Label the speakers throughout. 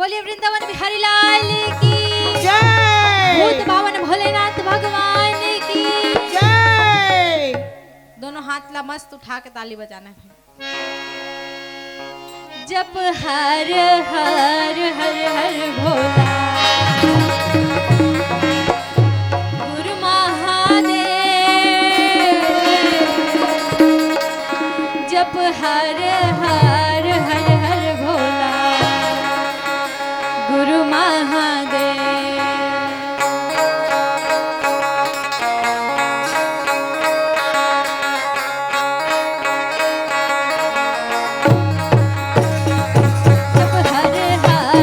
Speaker 1: बोलिए वृंदावन बिहारी लाल की
Speaker 2: जय।
Speaker 1: भूत पावन भोलेनाथ भगवान की
Speaker 2: जय।
Speaker 1: दोनों हाथ ला मस्त उठा के ताली बजाना है। जप हर हर हर हर भोला गुरु महादेव जप हर हर हर हर भोला गुरु महादेव जप हर हर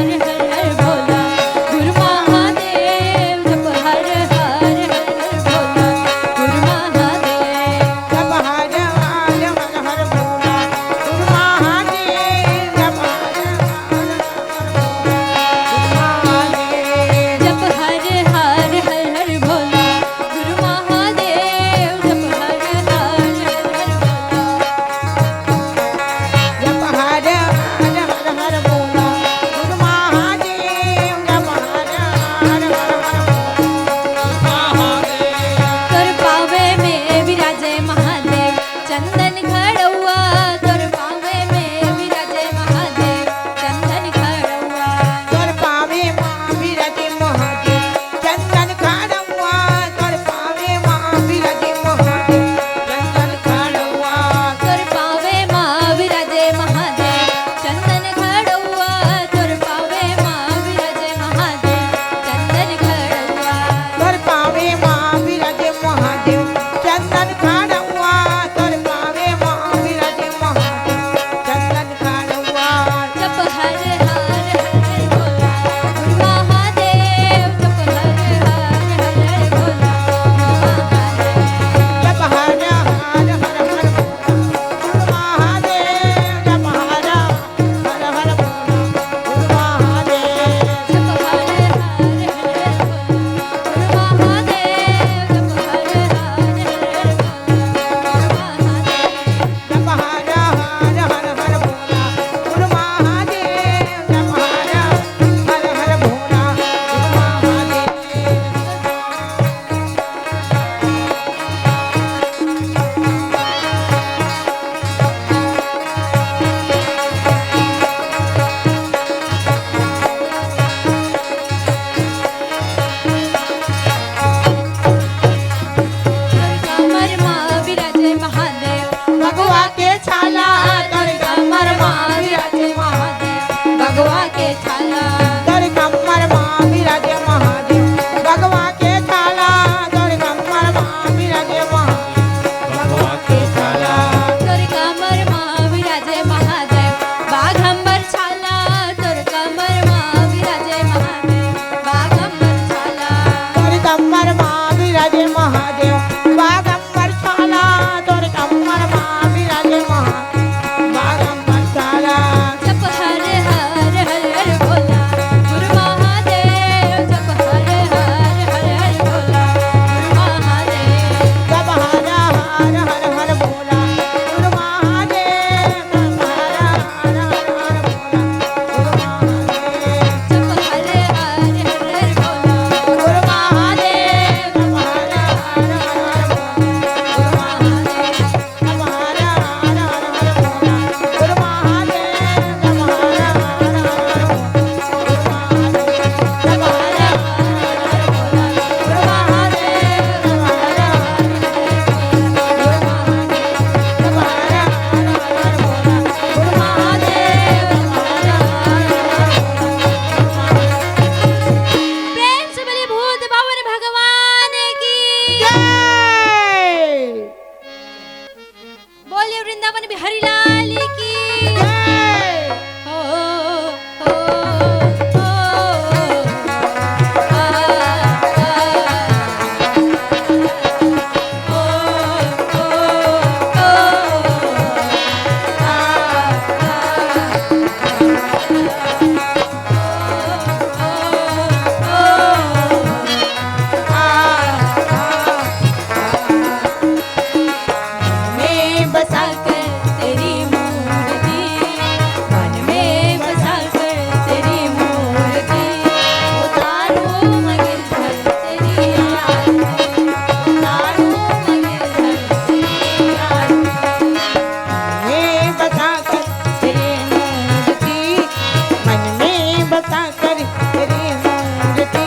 Speaker 2: बसा कर तेरी मूर्ति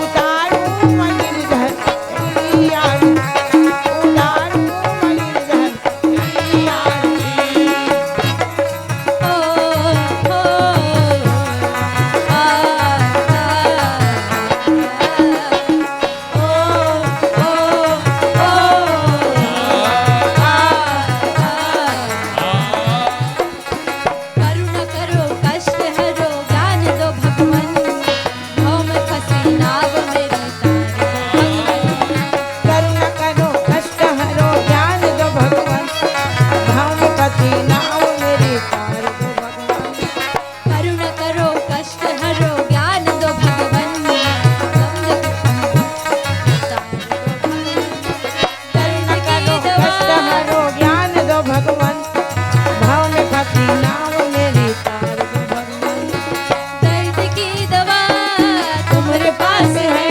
Speaker 2: उतारूं मैं गिरधर तेरी आरती उतारूं मैं गिरधर तेरी आरती
Speaker 1: ओ ओ आ करुणा करो कष्ट हरो ज्ञान दो भगवन भव में फंसी नाव मेरी
Speaker 2: करुणा करो कष्ट हरो ज्ञान दो भगवान भाव में पति नाव मेरी तार दो भगवान
Speaker 1: करुणा करो कष्ट हरो ज्ञान दो भगवन
Speaker 2: करुणा करो कष्ट हरो ज्ञान दो भगवान भाव में पति नाव मेरी तार दो भगवान
Speaker 1: दर्द की दवा
Speaker 2: तुम्हारे पास है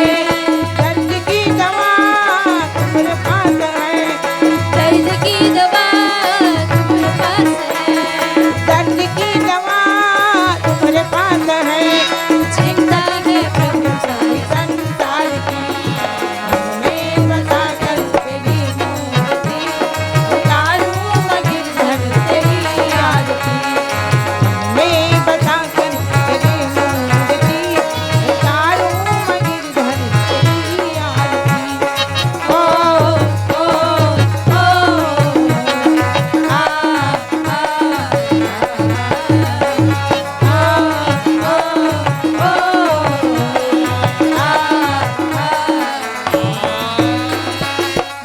Speaker 2: दर्द की दवा तुम्हारे पास है
Speaker 1: दर्द की दवा तुम्हारे पास है
Speaker 2: दर्द की दवा तुम्हारे पास है
Speaker 1: चिंता है प्रभु सारी
Speaker 2: संसार की मैं बता कर तेरी मूर्ति उतारूं मैं गिरधर तेरी आरती मैं बता कर तेरी मूर्ति उतारूं मैं गिरधर तेरी आरती ओ ओ ओ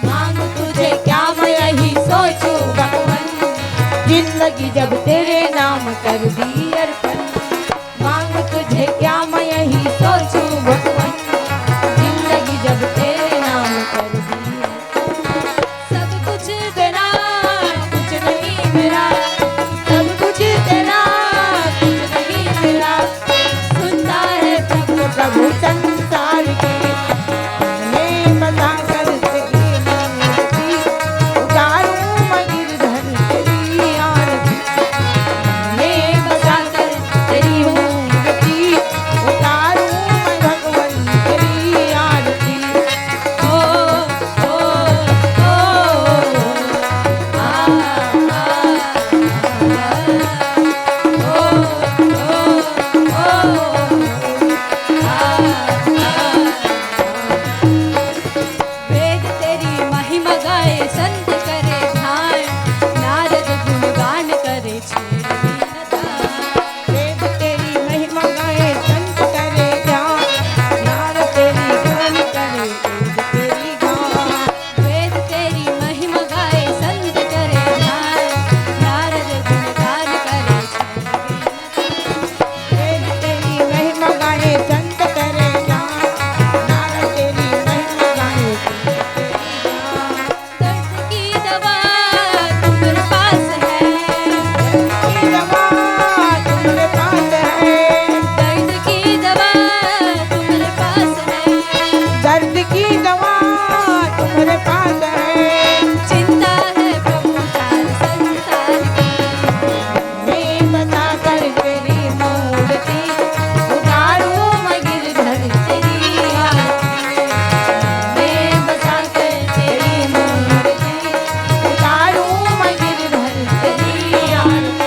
Speaker 1: मांग तुझे क्या मैं यही सोचूं भगवन
Speaker 2: जिंदगी जब तेरे नाम कर दी अर्पण मांग तुझे क्या मैं यही सोचूं भगवान जिंदगी जब तेरे नाम कर दी अर्पण।
Speaker 1: सब कुछ तेरा
Speaker 2: कुछ नहीं मेरा सब कुछ तेरा कुछ नहीं मेरा
Speaker 1: सुनता है प्रभु
Speaker 2: प्रभु संसार की मैं बता कर तेरी मूर्ति उतारूं मैं गिरधर तेरी आरती मैं बता कर तेरी मूर्ति उतारूं मैं भगवान तेरी आरती
Speaker 1: ओ ओ ओ वेद तेरी महिमा गाए संत करे ध्यान नारद गुणगान करे छेड़ दीनता
Speaker 2: वेद तेरी महिमा गाए संत करे ध्यान नार तेरी गान करे वेद तेरी गान
Speaker 1: वेद तेरी महिमा गाए संत करे ध्यान नारद गुणगान करे
Speaker 2: वेद तेरी महिमा गाए संत करे ध्यान नार तेरी महिमा गाए संत तेरी गान
Speaker 1: दर्द की दवा तुम्हारे पास है
Speaker 2: की दवा तुम्हारे पास है
Speaker 1: दर्द की दवा तुम्हारे पास है
Speaker 2: दर्द की दवा तुम्हारे पास है
Speaker 1: चिंता है प्रभु सारे संसार की
Speaker 2: मैं बता कर तेरी मूर्ति उतारूं मैं गिरधर तेरी आरती मैं बता कर तेरी मूर्ति उतारूं मैं गिरधर तेरी आरती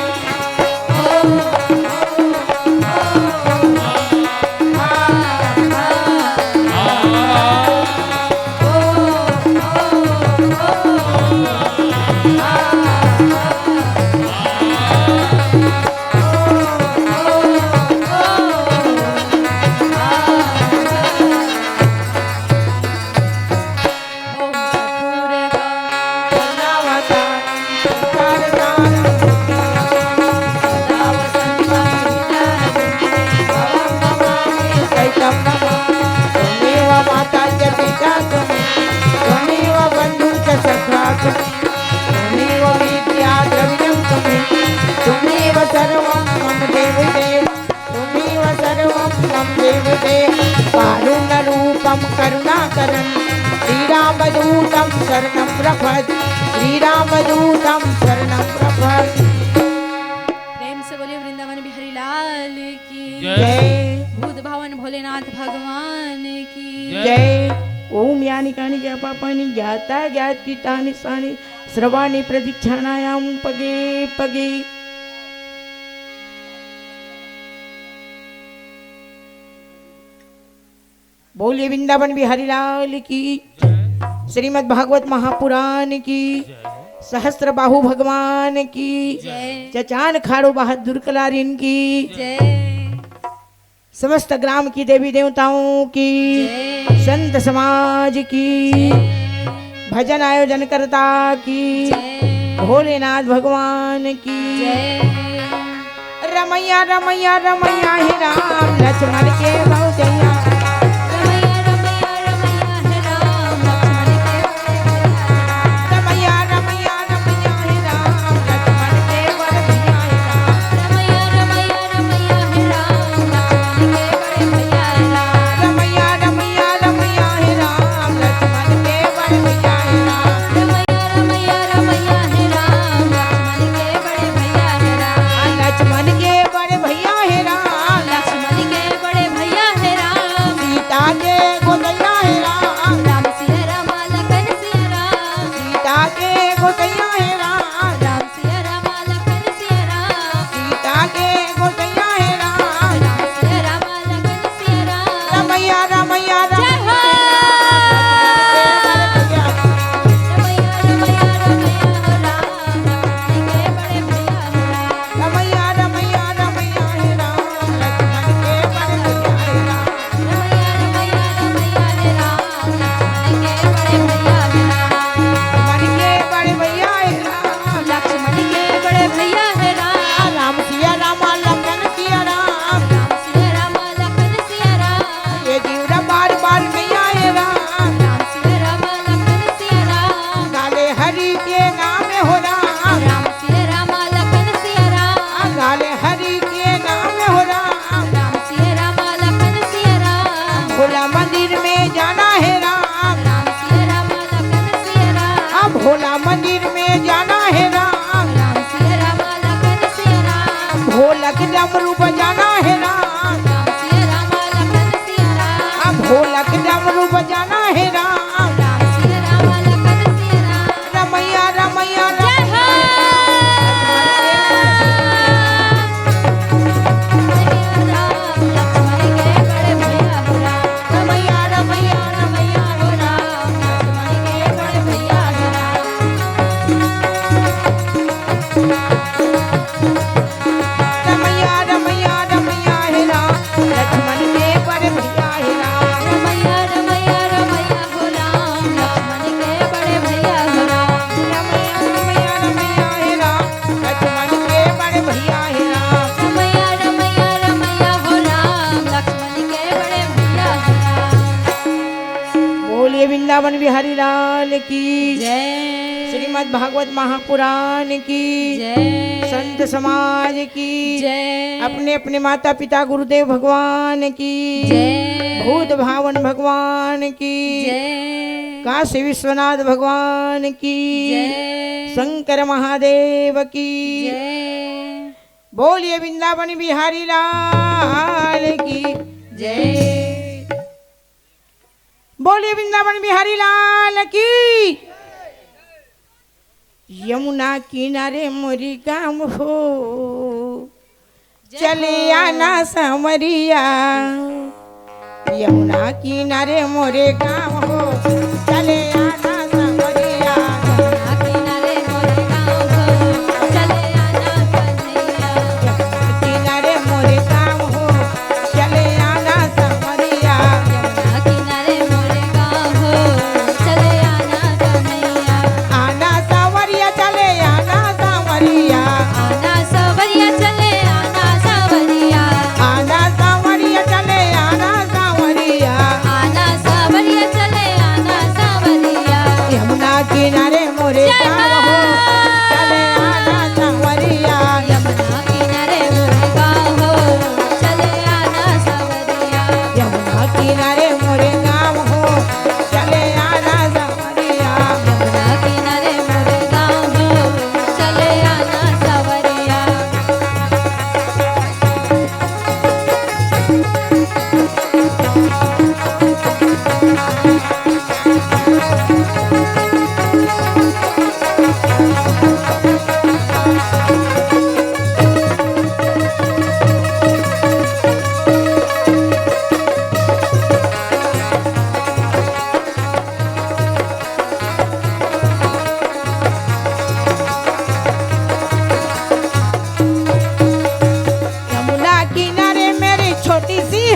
Speaker 2: सर्वं मम देवदेव तुमेव सर्वं मम देवदेव कारुण्यरूपं करुणाकरं श्रीरामदूतं शरणं प्रपद् श्रीरामदूतं शरणं प्रपद्।
Speaker 1: प्रेम से बोलिए वृंदावन बिहारी लाल की
Speaker 2: जय।
Speaker 1: भोलेनाथ भगवान की
Speaker 2: जय। ओम यानी कानी ज्ञा पापानि ज्ञाता ज्ञातीतानि सानि श्रवाणि प्रदीक्षाणायां पगे पगे। बोलिए वृंदावन बिहारी लाल की, श्रीमद् भागवत महापुराण की, सहस्त्र बाहु भगवान की,
Speaker 1: जय
Speaker 2: चचान खाड़ो बहादुर कलारिन की,
Speaker 1: जय
Speaker 2: समस्त ग्राम की देवी देवताओं की,
Speaker 1: जय
Speaker 2: संत समाज की, भजन आयोजन करता की,
Speaker 1: जय
Speaker 2: भोलेनाथ भगवान की।
Speaker 1: जय
Speaker 2: रमैया रमैया रमैया हे राम लक्ष्मण के भौजैया।
Speaker 1: रमैया रमैया रमैया हे राम लक्ष्मण के
Speaker 2: रमैया रमैया रमैया हे राम लक्ष्मण के भौजैया हे राम।
Speaker 1: रमैया रमैया रमैया हे राम लक्ष्मण के बड़े भैया राम।
Speaker 2: रमैया रमैया रमैया हे राम लक्ष्मण के भौजैया हे राम।
Speaker 1: रमैया रमैया रमैया हे राम लक्ष्मण के बड़े भैया राम।
Speaker 2: लक्ष्मण के बड़े भैया हे राम।
Speaker 1: लक्ष्मण के बड़े भैया हे राम।
Speaker 2: सीता के गोदैया हे राम।
Speaker 1: राम सिया राम लखन सिया राम।
Speaker 2: सीता के गोदैया हे राम।
Speaker 1: राम सिया राम लखन सिया राम।
Speaker 2: सीता के गोदैया हे राम।
Speaker 1: राम सिया राम लखन सिया राम।
Speaker 2: रमैया रमैया
Speaker 1: जय हो। रमैया रमैया रमैया हो राम लक्ष्मण के बड़े भैया राम।
Speaker 2: रमैया रमैया रमैया हे राम लक्ष्मण के बड़े भैया हे राम।
Speaker 1: रमैया रमैया रमैया हे राम लक्ष्मण के बड़े भैया राम।
Speaker 2: लक्ष्मण के बड़े भैया हे राम।
Speaker 1: लक्ष्मण के बड़े भैया हे राम।
Speaker 2: राम सिया राम लखन सिया राम।
Speaker 1: राम सिया राम लखन सिया राम।
Speaker 2: ये जीवरा बार बार नैया हे राम।
Speaker 1: राम सिया राम लखन सिया राम।
Speaker 2: गाले हरि के नाम हो राम।
Speaker 1: राम सिया राम लखन सिया राम।
Speaker 2: गाले हरि के नाम हो राम।
Speaker 1: राम सिया राम लखन सिया राम।
Speaker 2: भोला मंदिर में जाना है राम।
Speaker 1: राम सिया राम लखन सिया राम।
Speaker 2: भोला मंदिर में जाना है राम।
Speaker 1: राम सिया राम लखन सिया राम।
Speaker 2: ढोलक डमरू बजाना है राम।
Speaker 1: राम सिया राम लखन सिया राम।
Speaker 2: ढोलक डमरू बजाना है राम।
Speaker 1: राम सिया राम लखन सिया राम।
Speaker 2: रमैया रमैया
Speaker 1: जय हो। राम लक्ष्मण के बड़े भैया हो राम। रमैया रमैया रमैया हो राम लक्ष्मण के बड़े भैया हो राम।
Speaker 2: रमैया रमैया रमैया है राम लक्ष्मण के बड़े भैया है राम।
Speaker 1: रमैया रमैया रमैया हो राम लक्ष्मण के बड़े भैया हो राम।
Speaker 2: रमैया रमैया रमैया है राम लक्ष्मण के बड़े भैया है राम।
Speaker 1: रमैया रमैया रमैया हो राम लक्ष्मण के बड़े भैया हो राम।
Speaker 2: बोलिए वृंदावन बिहारी लाल की,
Speaker 1: जय
Speaker 2: श्रीमद् भागवत महापुराण की,
Speaker 1: जय
Speaker 2: संत समाज की,
Speaker 1: जय
Speaker 2: अपने अपने माता पिता गुरुदेव भगवान की,
Speaker 1: जय
Speaker 2: भूत भावन भगवान की,
Speaker 1: जय
Speaker 2: काशी विश्वनाथ भगवान की,
Speaker 1: जय
Speaker 2: शंकर महादेव की।
Speaker 1: जय
Speaker 2: बोलिए वृंदावन बिहारी लाल की,
Speaker 1: जय
Speaker 2: बोलिए वृंदावन बिहारी लाल की। यमुना किनारे मोरी गाम हो, चले आना समरिया। यमुना किनारे मोरे गाम हो, चले आना समरिया।
Speaker 1: यमुना किनारे मोरे गाँव हो, चले आना कन्हैया।
Speaker 2: यमुना किनारे मोरे गाम हो, चले आना समरिया।
Speaker 1: यमुना किनारे मोरे गाँव हो, चले आना कन्हैया।
Speaker 2: आना सावरिया चले आना सावरिया।
Speaker 1: आना सवरिया चले आना सवरिया।
Speaker 2: आना सावरिया चले आना सावरिया।
Speaker 1: आना सवरिया चले आना सवरिया।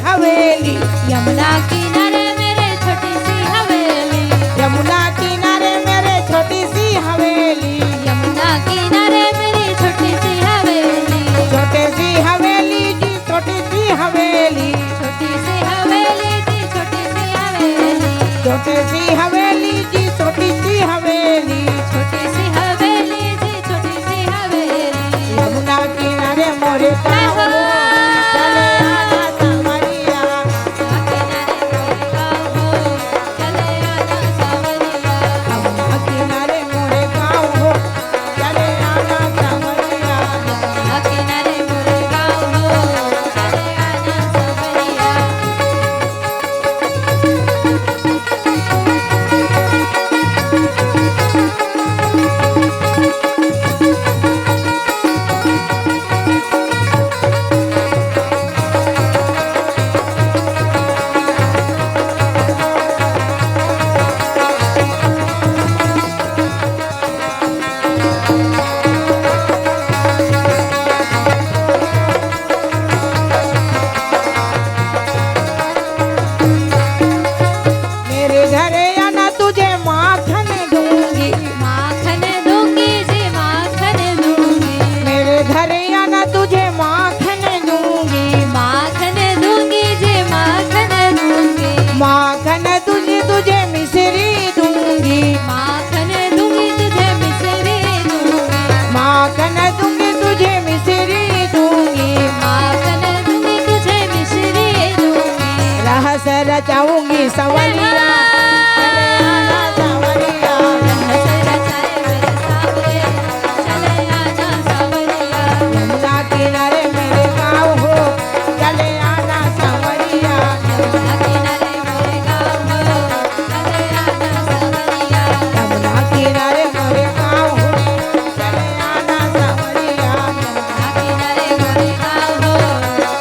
Speaker 2: हवेली,
Speaker 1: यमुना किनारे मेरे छोटी सी हवेली,
Speaker 2: यमुना किनारे मेरे छोटी सी हवेली,
Speaker 1: यमुना किनारे मेरी छोटी सी हवेली,
Speaker 2: छोटी सी हवेली जी छोटी सी हवेली,
Speaker 1: छोटी सी हवेली जी छोटी सी हवेली,
Speaker 2: छोटी सी हवेली जी छोटी सी हवेली,
Speaker 1: छोटी सी हवेली जी छोटी सी हवेली।
Speaker 2: यमुना किनारे मोरे गाँव हो, चले आना सांवरिया,
Speaker 1: यमुना किनारे मोरे गाँव हो, चले आना सांवरिया,
Speaker 2: यमुना किनारे मोरे गाँव हो, चले आना सांवरिया।
Speaker 1: यमुना
Speaker 2: मेरे घरे आना तुझे माखन दूंगी,
Speaker 1: माखन दूंगी जी माखन दूंगी,
Speaker 2: मेरे घरे आना तुझे माखन दूंगी,
Speaker 1: माखन दूंगी जी माखन दूंगी,
Speaker 2: माखन तुझे तुझे मिश्री दूंगी,
Speaker 1: माखन दूंगी तुझे मिश्री दूंगी,
Speaker 2: माखन दूंगी तुझे मिश्री दूंगी,
Speaker 1: माखन दूंगी तुझे मिश्री दूंगी।
Speaker 2: रहस रचाऊंगी सवरिया, चले आना सांवरिया,
Speaker 1: रहस रचाए मेरे सावरे, चले आना सांवरिया,
Speaker 2: यमुना किनारे मेरे गाँव हो, चले आना सांवरिया,
Speaker 1: यमुना किनारे मेरे गाँव हो, चले आना सांवरिया,
Speaker 2: यमुना किनारे मेरे गाँव हो, चले आना सांवरिया,
Speaker 1: यमुना किनारे मेरे गाँव हो,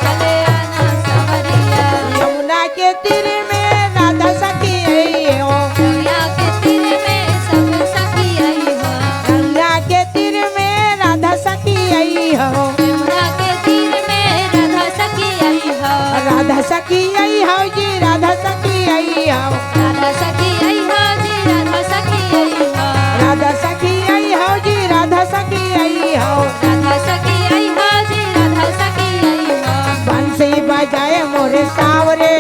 Speaker 1: चले आना सांवरिया।
Speaker 2: यमुना के तीर में राधा सखी आई हो,
Speaker 1: गंगा के तीर में सब सखी आई हो,
Speaker 2: गंगा के तीर में राधा सखी आई हो,
Speaker 1: यमुना के तीर में राधा सखी आई हो,
Speaker 2: राधा सखी आई हो जी राधा सखी आई हो,
Speaker 1: राधा सखी आई हो जी राधा सखी आई हो,
Speaker 2: राधा सखी आई हो जी राधा सखी आई हो,
Speaker 1: राधा सखी आई हो जी राधा सखी आई हो।
Speaker 2: बंसी बजाए मोरे सावरे,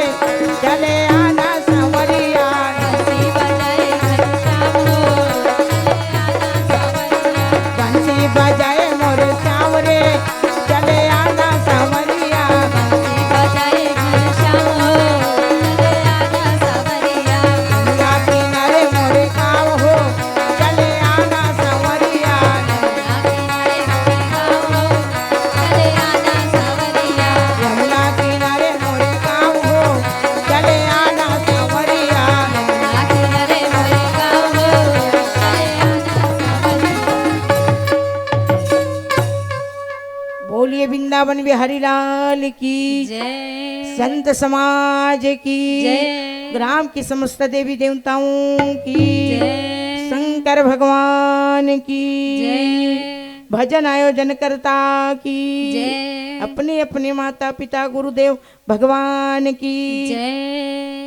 Speaker 2: चले आना सांवरिया,
Speaker 1: बंसी बजाए घनश्याम हो, चले आना सांवरिया,
Speaker 2: बंसी बजाए मोरे सावरे, चले आना सांवरिया,
Speaker 1: बंसी बजाए घनश्याम हो, चले आना सांवरिया,
Speaker 2: यमुना किनारे मोरे गाँव हो, चले आना सांवरिया,
Speaker 1: यमुना किनारे मोरे गाँव हो, चले आना सांवरिया,
Speaker 2: यमुना किनारे मोरे गाँव हो, चले आना सांवरिया,
Speaker 1: यमुना किनारे मोरे गाँव हो, चले आना सांवरिया।
Speaker 2: बोलिए वृंदावन बिहारी लाल की,
Speaker 1: जय
Speaker 2: संत समाज की,
Speaker 1: जय
Speaker 2: ग्राम की समस्त देवी देवताओं की,
Speaker 1: जय
Speaker 2: शंकर भगवान की,
Speaker 1: जय
Speaker 2: भजन आयोजन करता की,
Speaker 1: जय
Speaker 2: अपने अपने माता पिता गुरुदेव भगवान की,
Speaker 1: जय